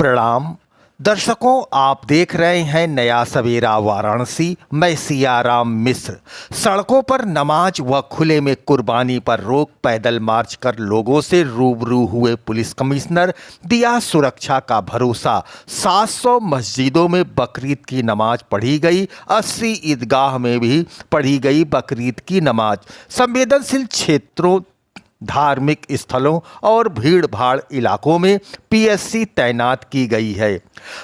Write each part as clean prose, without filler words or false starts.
प्रणाम दर्शकों, आप देख रहे हैं नया सवेरा वाराणसी। मैं सियाराम मिश्र। सड़कों पर नमाज व खुले में कुर्बानी पर रोक पैदल मार्च कर लोगों से रूबरू हुए पुलिस कमिश्नर। दिया सुरक्षा का भरोसा। 700 मस्जिदों में बकरीद की नमाज पढ़ी गई। 80 ईदगाह में भी पढ़ी गई बकरीद की नमाज। संवेदनशील क्षेत्रों, धार्मिक स्थलों और भीड़ भाड़ इलाकों में पीएससी तैनात की गई है।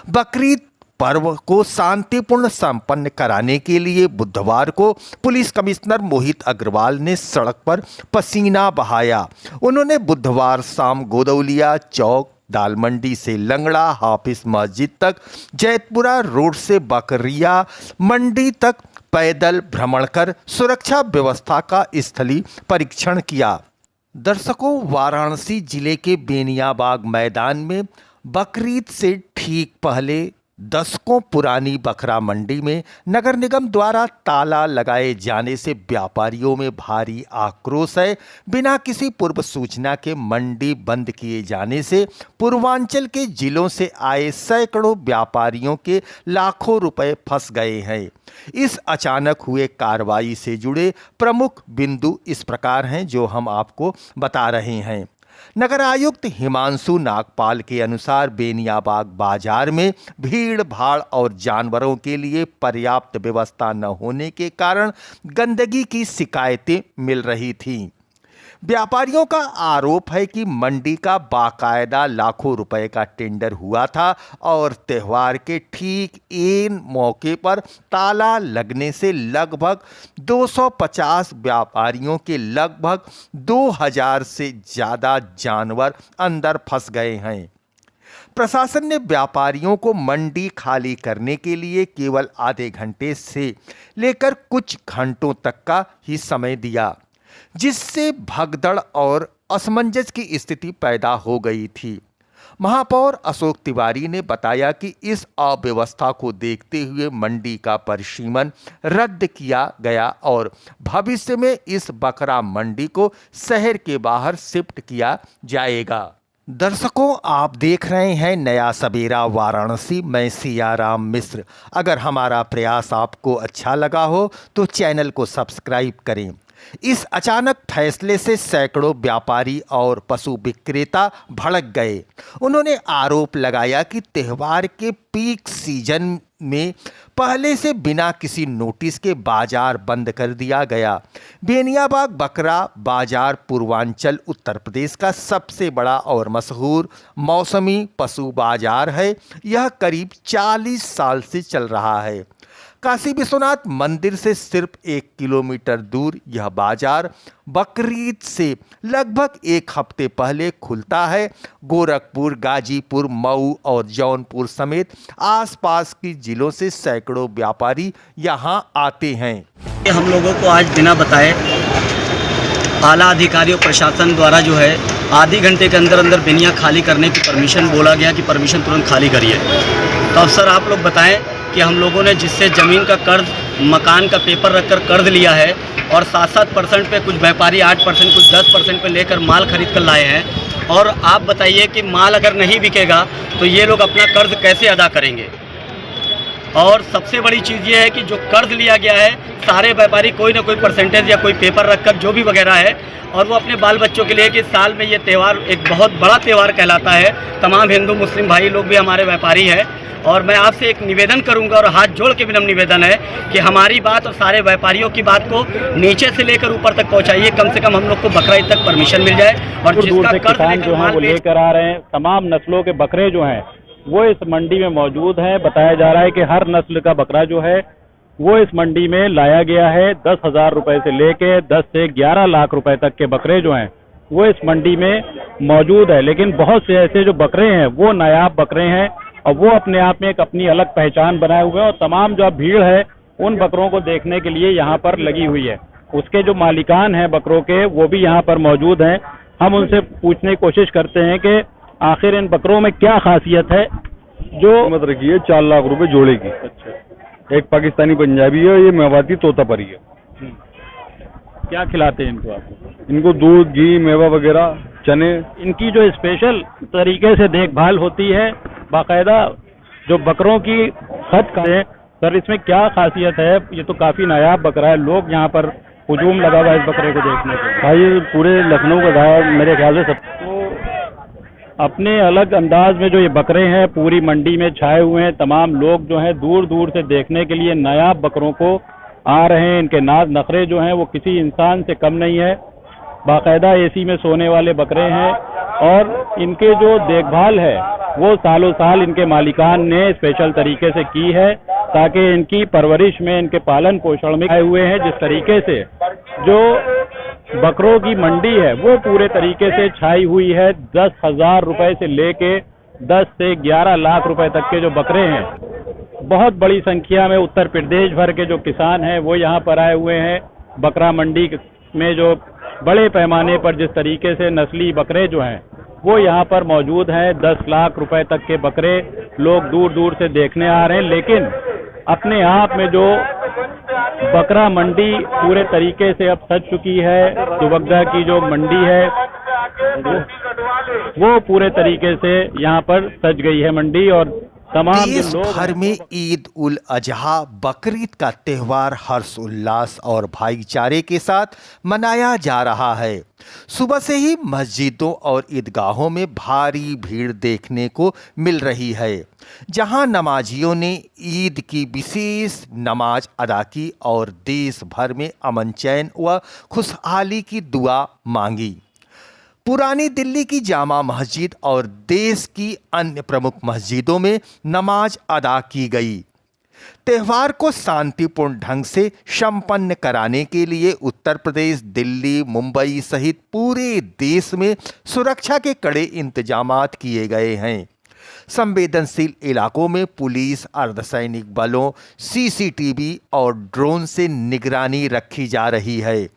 बकरीद पर्व को शांतिपूर्ण संपन्न कराने के लिए बुधवार को पुलिस कमिश्नर मोहित अग्रवाल ने सड़क पर पसीना बहाया। उन्होंने बुधवार शाम गोदौलिया चौक, दाल मंडी से लंगड़ा हाफिज मस्जिद तक, जैतपुरा रोड से बकरिया मंडी तक पैदल भ्रमण कर सुरक्षा व्यवस्था का स्थलीय परीक्षण किया। दर्शकों, वाराणसी जिले के बेनियाबाग मैदान में बकरीद से ठीक पहले दशकों पुरानी बकरा मंडी में नगर निगम द्वारा ताला लगाए जाने से व्यापारियों में भारी आक्रोश है। बिना किसी पूर्व सूचना के मंडी बंद किए जाने से पूर्वांचल के जिलों से आए सैकड़ों व्यापारियों के लाखों रुपए फंस गए हैं। इस अचानक हुए कार्रवाई से जुड़े प्रमुख बिंदु इस प्रकार हैं जो हम आपको बता रहे हैं। नगर आयुक्त हिमांशु नागपाल के अनुसार बेनियाबाग बाजार में भीड़ भाड़ और जानवरों के लिए पर्याप्त व्यवस्था न होने के कारण गंदगी की शिकायतें मिल रही थीं। व्यापारियों का आरोप है कि मंडी का बाकायदा लाखों रुपए का टेंडर हुआ था और त्यौहार के ठीक इन मौके पर ताला लगने से लगभग 250 व्यापारियों के लगभग 2000 से ज़्यादा जानवर अंदर फंस गए हैं। प्रशासन ने व्यापारियों को मंडी खाली करने के लिए केवल आधे घंटे से लेकर कुछ घंटों तक का ही समय दिया, जिससे भगदड़ और असमंजस की स्थिति पैदा हो गई थी। महापौर अशोक तिवारी ने बताया कि इस अव्यवस्था को देखते हुए मंडी का परिसीमन रद्द किया गया और भविष्य में इस बकरा मंडी को शहर के बाहर शिफ्ट किया जाएगा। दर्शकों, आप देख रहे हैं नया सवेरा वाराणसी। मैं सियाराम मिश्र। अगर हमारा प्रयास आपको अच्छा लगा हो तो चैनल को सब्सक्राइब करें। इस अचानक फैसले से सैकड़ों व्यापारी और पशु विक्रेता भड़क गए। उन्होंने आरोप लगाया कि त्यौहार के पीक सीजन में पहले से बिना किसी नोटिस के बाजार बंद कर दिया गया। बेनियाबाग बकरा बाजार पूर्वांचल उत्तर प्रदेश का सबसे बड़ा और मशहूर मौसमी पशु बाजार है। यह करीब 40 साल से चल रहा है। काशी विश्वनाथ मंदिर से सिर्फ 1 किलोमीटर दूर यह बाजार बकरीद से लगभग 1 हफ्ते पहले खुलता है। गोरखपुर, गाजीपुर, मऊ और जौनपुर समेत आसपास के जिलों से सैकड़ों व्यापारी यहां आते हैं। हम लोगों को आज बिना बताए आला अधिकारियों प्रशासन द्वारा जो है आधे घंटे के अंदर अंदर बेनिया खाली करने की परमिशन बोला गया कि परमिशन तुरंत खाली करिए। तो अब सर आप लोग बताएं कि हम लोगों ने जिससे ज़मीन का कर्ज, मकान का पेपर रखकर कर्ज लिया है और 7% पे कुछ व्यापारी 8%, कुछ 10% पे लेकर माल खरीद कर लाए हैं, और आप बताइए कि माल अगर नहीं बिकेगा तो ये लोग अपना कर्ज कैसे अदा करेंगे। और सबसे बड़ी चीज़ ये है कि जो कर्ज लिया गया है सारे व्यापारी कोई ना कोई परसेंटेज या कोई पेपर रखकर जो भी वगैरह है, और वो अपने बाल बच्चों के लिए कि साल में ये त्यौहार एक बहुत बड़ा त्यौहार कहलाता है। तमाम हिंदू मुस्लिम भाई लोग भी हमारे व्यापारी हैं, और मैं आपसे एक निवेदन करूंगा और हाथ जोड़ के विनम्र निवेदन है कि हमारी बात और सारे व्यापारियों की बात को नीचे से लेकर ऊपर तक पहुंचाइए। कम से कम हम लोग को बकरा ईद तक परमिशन मिल जाए। और जिसका कर्ज जो है वो लेकर आ रहे हैं, तमाम नस्लों के बकरे जो हैं वो इस मंडी में मौजूद हैं। बताया जा रहा है कि हर नस्ल का बकरा जो है वो इस मंडी में लाया गया है। 10,000 रुपए से लेके 10 से 11 लाख रुपए तक के बकरे जो हैं वो इस मंडी में मौजूद है। लेकिन बहुत से ऐसे जो बकरे हैं वो नायाब बकरे हैं और वो अपने आप में एक अपनी अलग पहचान बनाए हुए हैं, और तमाम जो भीड़ है उन बकरों को देखने के लिए यहाँ पर लगी हुई है। उसके जो मालिकान हैं बकरों के वो भी यहाँ पर मौजूद हैं। हम उनसे पूछने की कोशिश करते हैं कि आखिर इन बकरों में क्या खासियत है जो कीमत रखी है 4 लाख रुपए जोड़े की। अच्छा। एक पाकिस्तानी पंजाबी है, ये मेवाती तोतापरी है। क्या खिलाते हैं इनको आप? इनको दूध, घी, मेवा वगैरह, चने। इनकी जो स्पेशल तरीके से देखभाल होती है बाकायदा जो बकरों की खत करें सर, इसमें क्या खासियत है? ये तो काफ़ी नायाब बकरा है, लोग यहाँ पर हुजूम लगा हुआ है इस बकरे को देखने के लिए। भाई पूरे लखनऊ का था मेरे ख्याल से सब। तो अपने अलग अंदाज में जो ये बकरे हैं पूरी मंडी में छाए हुए हैं, तमाम लोग जो हैं दूर दूर से देखने के लिए नायाब बकरों को आ रहे हैं। इनके नाज नखरे जो हैं वो किसी इंसान से कम नहीं है। बाकायदा एसी में सोने वाले बकरे हैं और इनके जो देखभाल है वो सालों साल इनके मालिकान ने स्पेशल तरीके से की है, ताकि इनकी परवरिश में, इनके पालन पोषण में आए हुए हैं। जिस तरीके से जो बकरों की मंडी है वो पूरे तरीके से छाई हुई है। 10,000 रुपए से लेके 10 से 11 लाख रुपए तक के जो बकरे हैं, बहुत बड़ी संख्या में उत्तर प्रदेश भर के जो किसान हैं वो यहाँ पर आए हुए हैं। बकरा मंडी में जो बड़े पैमाने पर जिस तरीके से नस्ली बकरे जो हैं वो यहाँ पर मौजूद हैं, 10 लाख रुपए तक के बकरे लोग दूर दूर से देखने आ रहे हैं। लेकिन अपने आप में जो बकरा मंडी पूरे तरीके से अब सज चुकी है, दुबग्गा की जो मंडी है वो पूरे तरीके से यहाँ पर सज गई है मंडी। और तमाम देश लोग भर में ईद उल अजहा बकरीद का त्योहार हर्ष उल्लास और भाईचारे के साथ मनाया जा रहा है। सुबह से ही मस्जिदों और ईदगाहों में भारी भीड़ देखने को मिल रही है, जहां नमाजियों ने ईद की विशेष नमाज अदा की और देश भर में अमन चैन व खुशहाली की दुआ मांगी। पुरानी दिल्ली की जामा मस्जिद और देश की अन्य प्रमुख मस्जिदों में नमाज अदा की गई। त्योहार को शांतिपूर्ण ढंग से संपन्न कराने के लिए उत्तर प्रदेश, दिल्ली, मुंबई सहित पूरे देश में सुरक्षा के कड़े इंतजामात किए गए हैं। संवेदनशील इलाकों में पुलिस, अर्धसैनिक बलों, सीसीटीवी और ड्रोन से निगरानी रखी जा रही है।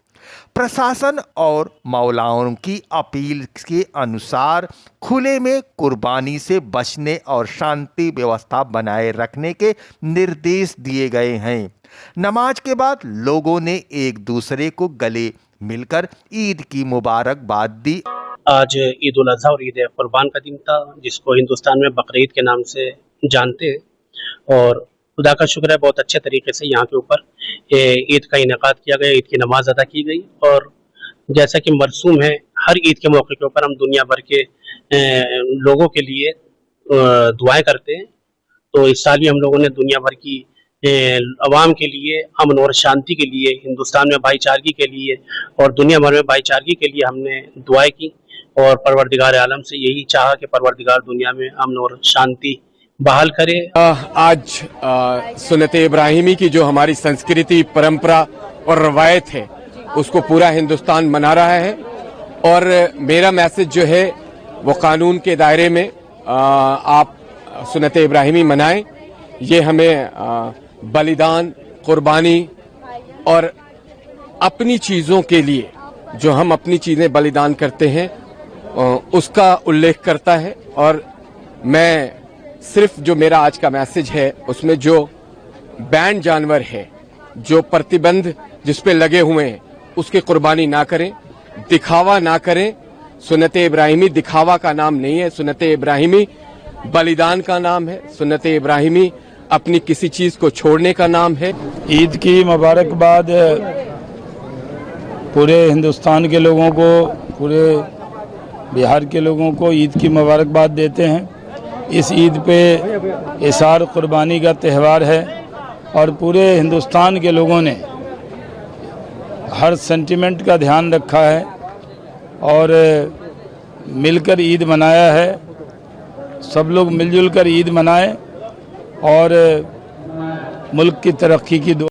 प्रशासन और मौलाओं की अपील के अनुसार खुले में कुर्बानी से बचने और शांति व्यवस्था बनाए रखने के निर्देश दिए गए हैं। नमाज के बाद लोगों ने एक दूसरे को गले मिलकर ईद की मुबारकबाद दी। आज ईद उल अज़हा और ईद कुर्बान का दिन था, जिसको हिंदुस्तान में बकरीद के नाम से जानते हैं। और खुदा का शुक्र है, बहुत अच्छे तरीके से यहाँ के ऊपर ईद का इनेकाद किया गया, ईद की नमाज अदा की गई। और जैसा कि मरसूम है, हर ईद के मौके के ऊपर हम दुनिया भर के लोगों के लिए दुआएं करते हैं। तो इस साल भी हम लोगों ने दुनिया भर की अवाम के लिए, अमन और शांति के लिए, हिंदुस्तान में भाईचारगी के लिए और दुनिया भर में भाईचारगी के लिए हमने दुआएं की। और परवरदिगार आलम से यही चाहा कि परवरदिगार दुनिया में अमन और शांति बहाल करे। आज सुन्नत इब्राहिमी की जो हमारी संस्कृति, परंपरा और रवायत है, उसको पूरा हिंदुस्तान मना रहा है। और मेरा मैसेज जो है वो कानून के दायरे में आप सुन्नत इब्राहिमी मनाएं। ये हमें बलिदान, कुर्बानी और अपनी चीज़ों के लिए जो हम अपनी चीज़ें बलिदान करते हैं उसका उल्लेख करता है। और मैं सिर्फ जो मेरा आज का मैसेज है उसमें जो बैन जानवर है, जो प्रतिबंध जिस पे लगे हुए हैं, उसकी कुर्बानी ना करें, दिखावा ना करें। सुन्नत इब्राहिमी दिखावा का नाम नहीं है, सुन्नत इब्राहिमी बलिदान का नाम है, सुन्नत इब्राहिमी अपनी किसी चीज को छोड़ने का नाम है। ईद की मुबारकबाद पूरे हिंदुस्तान के लोगों को, पूरे बिहार के लोगों को ईद की मुबारकबाद देते हैं। इस ईद पे इशार कुर्बानी का त्यौहार है और पूरे हिंदुस्तान के लोगों ने हर सेंटिमेंट का ध्यान रखा है और मिलकर ईद मनाया है। सब लोग मिलजुल कर ईद मनाएं और मुल्क की तरक्की की दुआ